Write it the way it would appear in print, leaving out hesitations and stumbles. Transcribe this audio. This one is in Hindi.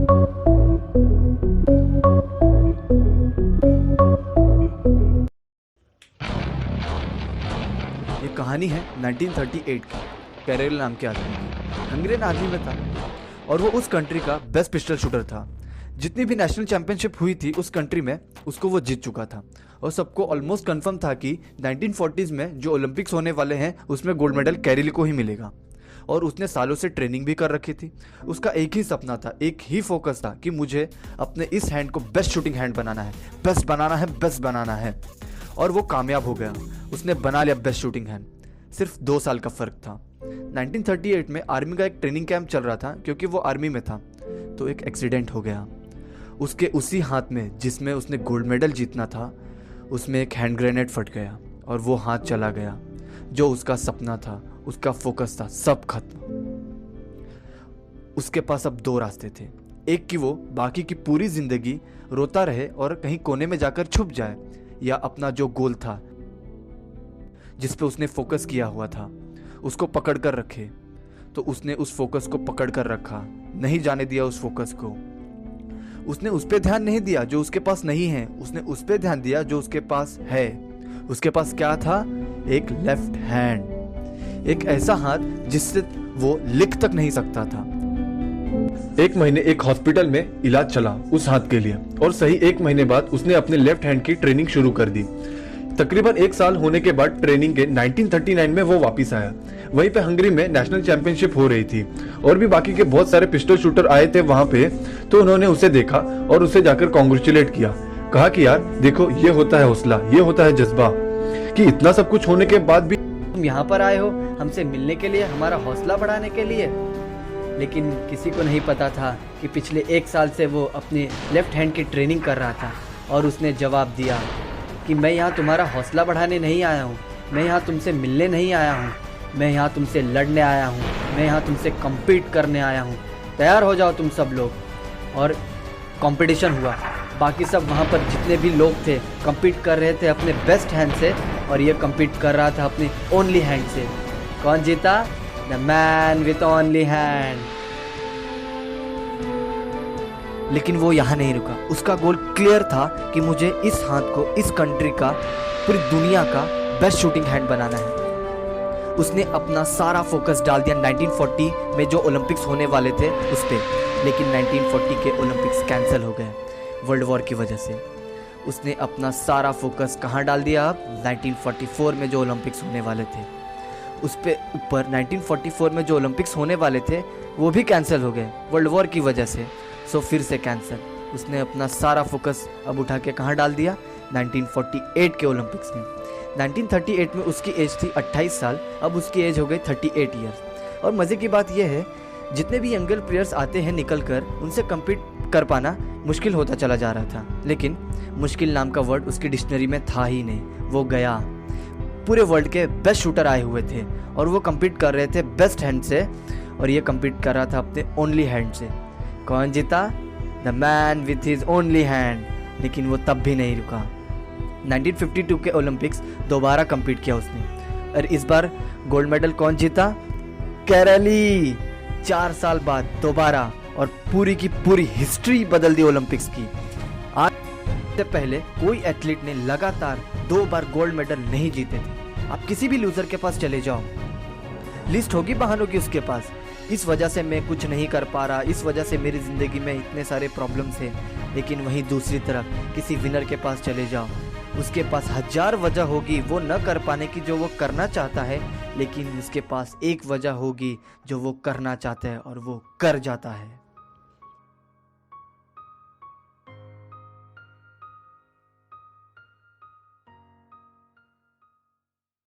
ये कहानी है 1938 की। कैरेल नाम के आदमी की। हंगेरियन आदमी में था और वो उस कंट्री का बेस्ट पिस्टल शूटर था। जितनी भी नेशनल चैंपियनशिप हुई थी उस कंट्री में उसको वो जीत चुका था और सबको ऑलमोस्ट कंफर्म था कि 1940s में जो ओलंपिक्स होने वाले हैं उसमें गोल्ड मेडल कैरेल को ही मिलेगा। और उसने सालों से ट्रेनिंग भी कर रखी थी। उसका एक ही सपना था, एक ही फोकस था कि मुझे अपने इस हैंड को बेस्ट शूटिंग हैंड बनाना है, बेस्ट बनाना है, बेस्ट बनाना है। और वो कामयाब हो गया। उसने बना लिया बेस्ट शूटिंग हैंड। सिर्फ 2 साल का फर्क था। 1938 में आर्मी का एक ट्रेनिंग कैंप चल रहा था। क्योंकि वो आर्मी में था तो एक एक्सीडेंट हो गया। उसके उसी हाथ में जिसमें उसने गोल्ड मेडल जीतना था उसमें एक हैंड ग्रेनेड फट गया और वो हाथ चला गया। जो उसका सपना था, उसका फोकस था, सब खत्म। उसके पास अब 2 रास्ते थे। एक कि वो बाकी की पूरी जिंदगी रोता रहे और कहीं कोने में जाकर छुप जाए, या अपना जो गोल था जिस पे उसने फोकस किया हुआ था उसको पकड़ कर रखे। तो उसने उस फोकस को पकड़ कर रखा, नहीं जाने दिया उस फोकस को। उसने उस पे ध्यान नहीं दिया जो उसके पास नहीं है, उसने उस पे ध्यान दिया जो उसके पास है। उसके पास क्या था? एक लेफ्ट हैंड, एक ऐसा हाथ जिससे वो लिख तक नहीं सकता था। 1 महीने एक हॉस्पिटल में इलाज चला उस हाथ के लिए और सही 1 महीने बाद उसने अपने लेफ्ट हैंड की ट्रेनिंग शुरू कर दी। तकरीबन 1 साल होने के बाद ट्रेनिंग के 1939 में वो वापस आया। वहीं पे हंगरी में नेशनल चैंपियनशिप हो रही थी और भी बाकी के बहुत सारे पिस्टल शूटर आए थे वहां पे। तो उन्होंने उसे देखा और उसे जाकर कॉन्ग्रेचुलेट किया। कहा कि यार देखो, ये होता है हौसला, ये होता है जज्बा, कि इतना सब कुछ होने के बाद भी तुम यहाँ पर आए हो हमसे मिलने के लिए, हमारा हौसला बढ़ाने के लिए। लेकिन किसी को नहीं पता था कि पिछले 1 साल से वो अपनी लेफ्ट हैंड की ट्रेनिंग कर रहा था। और उसने जवाब दिया कि मैं यहाँ तुम्हारा हौसला बढ़ाने नहीं आया हूँ, मैं यहाँ तुमसे मिलने नहीं आया हूँ, मैं यहाँ तुमसे लड़ने आया हूँ, मैं यहाँ तुमसे कम्पीट करने आया हूँ। तैयार हो जाओ तुम सब लोग। और कंपटीशन हुआ। बाकी सब वहाँ पर जितने भी लोग थे कम्पीट कर रहे थे अपने बेस्ट हैंड से, और ये कम्पीट कर रहा था अपनी ओनली हैंड से। कौन जीता? The man with only hand. लेकिन वो यहाँ नहीं रुका। उसका गोल क्लियर था कि मुझे इस हाथ को इस कंट्री का, पूरी दुनिया का बेस्ट शूटिंग हैंड बनाना है। उसने अपना सारा फोकस डाल दिया 1940 में जो ओलंपिक्स होने वाले थे उस पर। लेकिन 1940 के ओलंपिक्स कैंसिल हो गए वर्ल्ड वॉर की वजह से। उसने अपना सारा फोकस कहाँ डाल दिया? अब 1944 में जो ओलंपिक्स होने वाले थे उस पे ऊपर। 1944 में जो ओलंपिक्स होने वाले थे वो भी कैंसिल हो गए वर्ल्ड वॉर की वजह से। सो फिर से कैंसिल। उसने अपना सारा फोकस अब उठा के कहाँ डाल दिया? 1948 के ओलंपिक्स में। 1938 में उसकी एज थी 28 साल, अब उसकी एज हो गई 38 ईयर्स। और मज़े की बात यह है, जितने भी यंगर प्लेयर्स आते हैं निकल कर, उनसे कम्पीट कर पाना मुश्किल होता चला जा रहा था। लेकिन मुश्किल नाम का वर्ड उसकी डिक्शनरी में था ही नहीं। वो गया। पूरे वर्ल्ड के बेस्ट शूटर आए हुए थे और वो कम्पीट कर रहे थे बेस्ट हैंड से, और ये कम्पीट कर रहा था अपने ओनली हैंड से। कौन जीता? The man with his only hand. लेकिन वो तब भी नहीं रुका। 1952 के ओलंपिक्स दोबारा कम्पीट किया उसने, और इस बार गोल्ड मेडल कौन जीता? कैरेली। 4 साल बाद दोबारा, और पूरी की पूरी हिस्ट्री बदल दी ओलंपिक्स की। आज से पहले कोई एथलीट ने लगातार 2 बार गोल्ड मेडल नहीं जीते थे। आप किसी भी लूजर के पास चले जाओ, लिस्ट होगी बहानों की उसके पास। इस वजह से मैं कुछ नहीं कर पा रहा, इस वजह से मेरी ज़िंदगी में इतने सारे प्रॉब्लम्स हैं। लेकिन वहीं दूसरी तरफ किसी विनर के पास चले जाओ, उसके पास 1000 वजह होगी वो न कर पाने की जो वो करना चाहता है, लेकिन उसके पास एक वजह होगी जो वो करना चाहता है और वो कर जाता है।